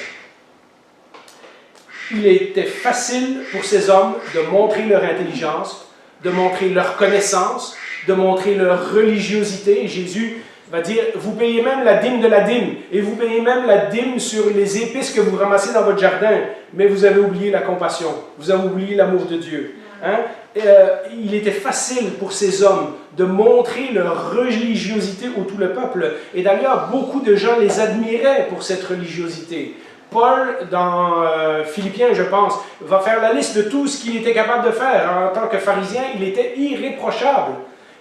Il était facile pour ces hommes de montrer leur intelligence, de montrer leur connaissance, de montrer leur religiosité. Jésus va dire, vous payez même la dîme de la dîme, et vous payez même la dîme sur les épices que vous ramassez dans votre jardin, mais vous avez oublié la compassion, vous avez oublié l'amour de Dieu. Hein? Il était facile pour ces hommes de montrer leur religiosité au tout le peuple, et d'ailleurs, beaucoup de gens les admiraient pour cette religiosité. Paul, dans Philippiens, je pense, va faire la liste de tout ce qu'il était capable de faire. En tant que pharisien, il était irréprochable.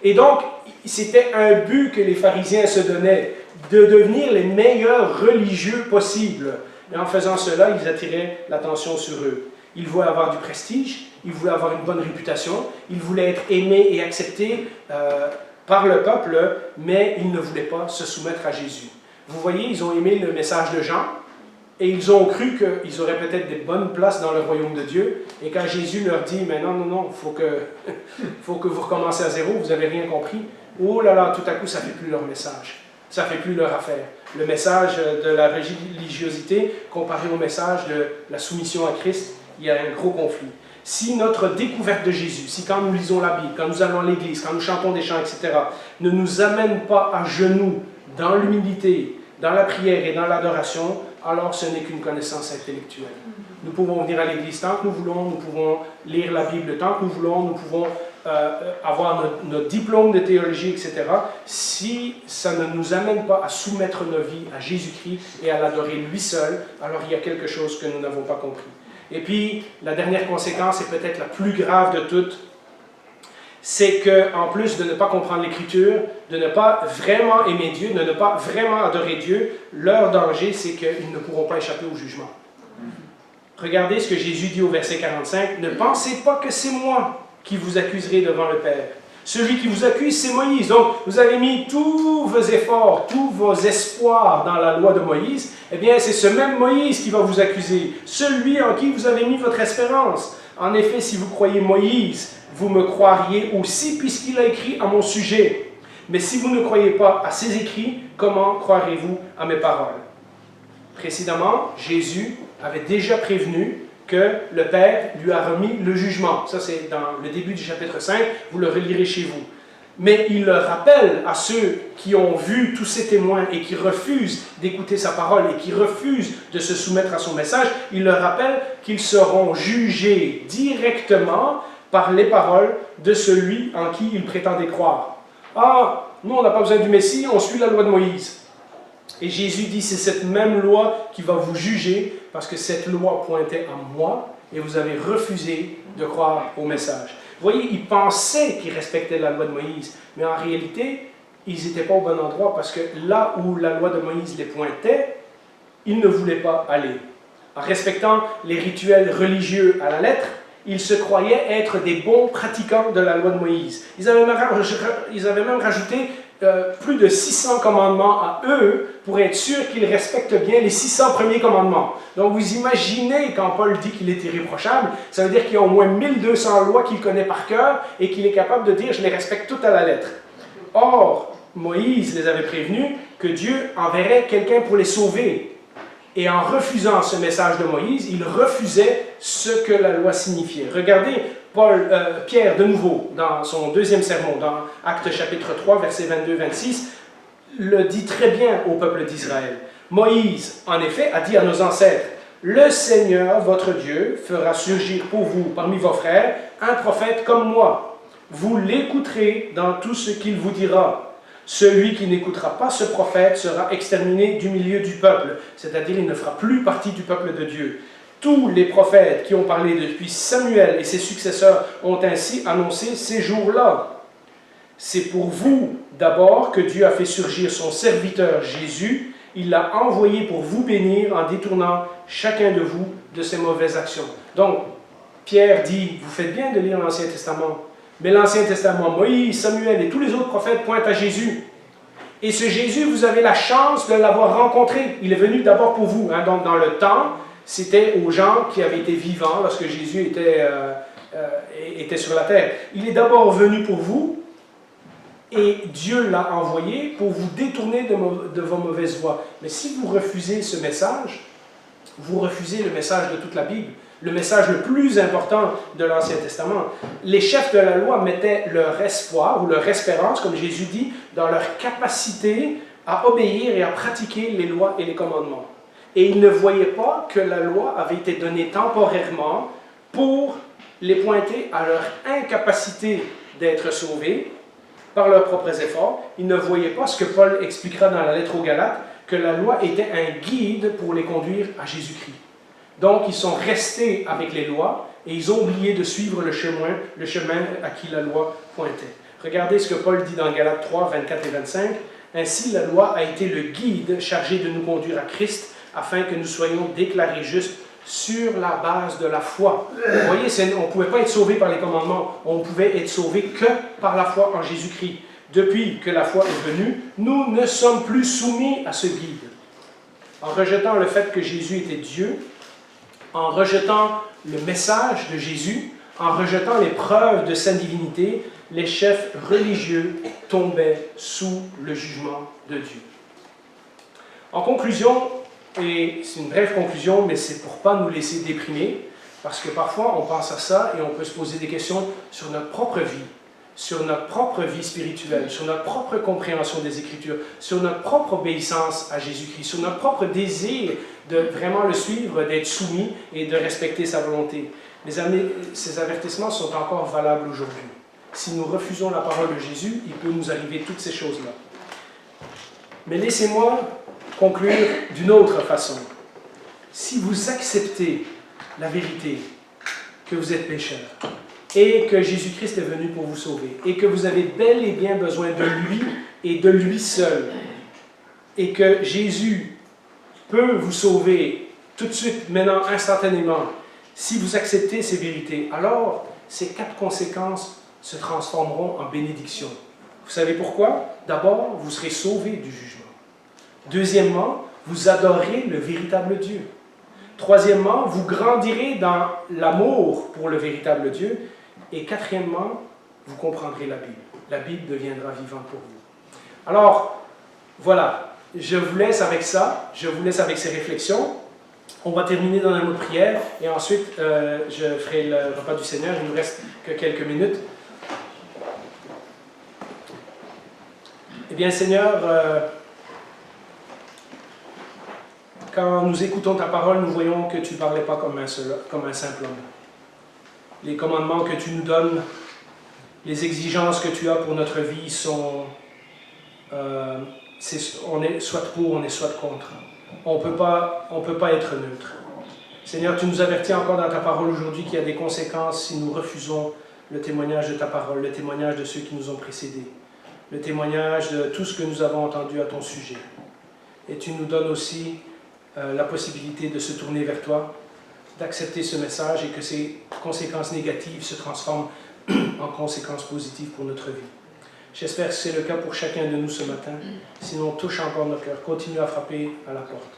Et donc, c'était un but que les pharisiens se donnaient, de devenir les meilleurs religieux possibles. Et en faisant cela, ils attiraient l'attention sur eux. Ils voulaient avoir du prestige, ils voulaient avoir une bonne réputation, ils voulaient être aimés et acceptés par le peuple, mais ils ne voulaient pas se soumettre à Jésus. Vous voyez, ils ont aimé le message de Jean, et ils ont cru qu'ils auraient peut-être des bonnes places dans le royaume de Dieu. Et quand Jésus leur dit, mais non, faut que vous recommencez à zéro, vous n'avez rien compris. Oh là là, tout à coup, ça ne fait plus leur message. Ça ne fait plus leur affaire. Le message de la religiosité, comparé au message de la soumission à Christ, il y a un gros conflit. Si notre découverte de Jésus, si quand nous lisons la Bible, quand nous allons à l'église, quand nous chantons des chants, etc., ne nous amène pas à genoux dans l'humilité, dans la prière et dans l'adoration, alors ce n'est qu'une connaissance intellectuelle. Nous pouvons venir à l'église tant que nous voulons, nous pouvons lire la Bible tant que nous voulons, nous pouvons avoir notre diplôme de théologie, etc. Si ça ne nous amène pas à soumettre nos vies à Jésus-Christ et à l'adorer lui seul, alors il y a quelque chose que nous n'avons pas compris. Et puis, la dernière conséquence, et peut-être la plus grave de toutes, c'est qu'en plus de ne pas comprendre l'Écriture, de ne pas vraiment aimer Dieu, de ne pas vraiment adorer Dieu, leur danger, c'est qu'ils ne pourront pas échapper au jugement. Regardez ce que Jésus dit au verset 45. « Ne pensez pas que c'est moi qui vous accuserai devant le Père. Celui qui vous accuse, c'est Moïse. Donc, vous avez mis tous vos efforts, tous vos espoirs dans la loi de Moïse. Eh bien, c'est ce même Moïse qui va vous accuser, celui en qui vous avez mis votre espérance. En effet, si vous croyez Moïse, vous me croiriez aussi, puisqu'il a écrit à mon sujet. Mais si vous ne croyez pas à ses écrits, comment croirez-vous à mes paroles? » Précédemment, Jésus avait déjà prévenu que le Père lui a remis le jugement. Ça, c'est dans le début du chapitre 5, vous le relirez chez vous. Mais il le rappelle à ceux qui ont vu tous ces témoins et qui refusent d'écouter sa parole et qui refusent de se soumettre à son message, il leur rappelle qu'ils seront jugés directement par les paroles de celui en qui ils prétendaient croire. Ah, nous, on n'a pas besoin du Messie, on suit la loi de Moïse. Et Jésus dit, c'est cette même loi qui va vous juger, parce que cette loi pointait à moi, et vous avez refusé de croire au message. Vous voyez, ils pensaient qu'ils respectaient la loi de Moïse, mais en réalité, ils n'étaient pas au bon endroit, parce que là où la loi de Moïse les pointait, ils ne voulaient pas aller. En respectant les rituels religieux à la lettre, Ils se croyaient être des bons pratiquants de la loi de Moïse. Ils avaient même rajouté plus de 600 commandements à eux pour être sûr qu'ils respectent bien les 600 premiers commandements. Donc vous imaginez, quand Paul dit qu'il est irréprochable, ça veut dire qu'il y a au moins 1200 lois qu'il connaît par cœur et qu'il est capable de dire « je les respecte toutes à la lettre ». Or, Moïse les avait prévenus que Dieu enverrait quelqu'un pour les sauver. Et en refusant ce message de Moïse, il refusait ce que la loi signifiait. Regardez Pierre, de nouveau, dans son deuxième sermon, dans Actes chapitre 3, versets 22-26, le dit très bien au peuple d'Israël. Moïse, en effet, a dit à nos ancêtres, « Le Seigneur, votre Dieu, fera surgir pour vous, parmi vos frères, un prophète comme moi. Vous l'écouterez dans tout ce qu'il vous dira. Celui qui n'écoutera pas ce prophète sera exterminé du milieu du peuple, c'est-à-dire il ne fera plus partie du peuple de Dieu. Tous les prophètes qui ont parlé depuis Samuel et ses successeurs ont ainsi annoncé ces jours-là. C'est pour vous d'abord que Dieu a fait surgir son serviteur Jésus. Il l'a envoyé pour vous bénir en détournant chacun de vous de ses mauvaises actions. » Donc, Pierre dit, vous faites bien de lire l'Ancien Testament. Mais l'Ancien Testament, Moïse, Samuel et tous les autres prophètes pointent à Jésus. Et ce Jésus, vous avez la chance de l'avoir rencontré. Il est venu d'abord pour vous. Hein. Donc, dans le temps, c'était aux gens qui avaient été vivants lorsque Jésus était sur la terre. Il est d'abord venu pour vous et Dieu l'a envoyé pour vous détourner de vos mauvaises voies. Mais si vous refusez ce message, vous refusez le message de toute la Bible. Le message le plus important de l'Ancien Testament. Les chefs de la loi mettaient leur espoir ou leur espérance, comme Jésus dit, dans leur capacité à obéir et à pratiquer les lois et les commandements. Et ils ne voyaient pas que la loi avait été donnée temporairement pour les pointer à leur incapacité d'être sauvés par leurs propres efforts. Ils ne voyaient pas ce que Paul expliquera dans la lettre aux Galates, que la loi était un guide pour les conduire à Jésus-Christ. Donc, ils sont restés avec les lois et ils ont oublié de suivre le chemin à qui la loi pointait. Regardez ce que Paul dit dans Galates 3, 24 et 25. « Ainsi, la loi a été le guide chargé de nous conduire à Christ afin que nous soyons déclarés justes sur la base de la foi. » Vous voyez, on ne pouvait pas être sauvé par les commandements, on ne pouvait être sauvé que par la foi en Jésus-Christ. Depuis que la foi est venue, nous ne sommes plus soumis à ce guide. En rejetant le fait que Jésus était Dieu, en rejetant le message de Jésus, en rejetant les preuves de sa divinité, les chefs religieux tombaient sous le jugement de Dieu. En conclusion, et c'est une brève conclusion, mais c'est pour ne pas nous laisser déprimer, parce que parfois on pense à ça et on peut se poser des questions sur notre propre vie spirituelle, sur notre propre compréhension des Écritures, sur notre propre obéissance à Jésus-Christ, sur notre propre désir de vraiment le suivre, d'être soumis et de respecter sa volonté. Mes amis, ces avertissements sont encore valables aujourd'hui. Si nous refusons la parole de Jésus, il peut nous arriver toutes ces choses-là. Mais laissez-moi conclure d'une autre façon. Si vous acceptez la vérité, que vous êtes pécheur, et que Jésus-Christ est venu pour vous sauver, et que vous avez bel et bien besoin de lui et de lui seul, et que Jésus peut vous sauver tout de suite, maintenant, instantanément, si vous acceptez ces vérités, alors ces 4 conséquences se transformeront en bénédiction. Vous savez pourquoi? D'abord, vous serez sauvés du jugement. Deuxièmement, vous adorerez le véritable Dieu. Troisièmement, vous grandirez dans l'amour pour le véritable Dieu. Et quatrièmement, vous comprendrez la Bible. La Bible deviendra vivante pour vous. Alors, voilà, je vous laisse avec ça, je vous laisse avec ces réflexions. On va terminer dans un mot de prière et ensuite je ferai le repas du Seigneur. Il ne nous reste que quelques minutes. Eh bien, Seigneur, quand nous écoutons ta parole, nous voyons que tu ne parlais pas comme un simple homme. Les commandements que tu nous donnes, les exigences que tu as pour notre vie sont... on est soit pour, on est soit contre. On peut pas être neutre. Seigneur, tu nous avertis encore dans ta parole aujourd'hui qu'il y a des conséquences si nous refusons le témoignage de ta parole, le témoignage de ceux qui nous ont précédés, le témoignage de tout ce que nous avons entendu à ton sujet. Et tu nous donnes aussi la possibilité de se tourner vers toi d'accepter ce message et que ces conséquences négatives se transforment en conséquences positives pour notre vie. J'espère que c'est le cas pour chacun de nous ce matin. Sinon, touche encore nos cœurs. Continue à frapper à la porte.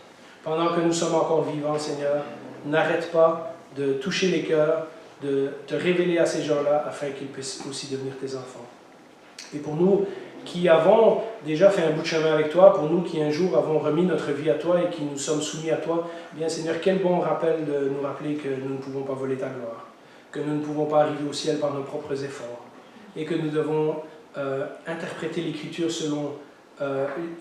Pendant que nous sommes encore vivants, Seigneur, n'arrête pas de toucher les cœurs, de te révéler à ces gens-là afin qu'ils puissent aussi devenir tes enfants. Et pour nous qui avons déjà fait un bout de chemin avec toi, pour nous qui un jour avons remis notre vie à toi et qui nous sommes soumis à toi, bien Seigneur, quel bon rappel de nous rappeler que nous ne pouvons pas voler ta gloire, que nous ne pouvons pas arriver au ciel par nos propres efforts et que nous devons interpréter l'Écriture selon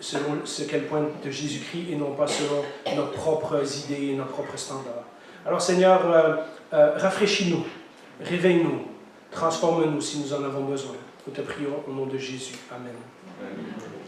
ce qu'elle pointe de Jésus-Christ et non pas selon nos propres idées et nos propres standards. Alors Seigneur, rafraîchis-nous, réveille-nous, transforme-nous si nous en avons besoin. Nous te prions au nom de Jésus. Amen. Amen.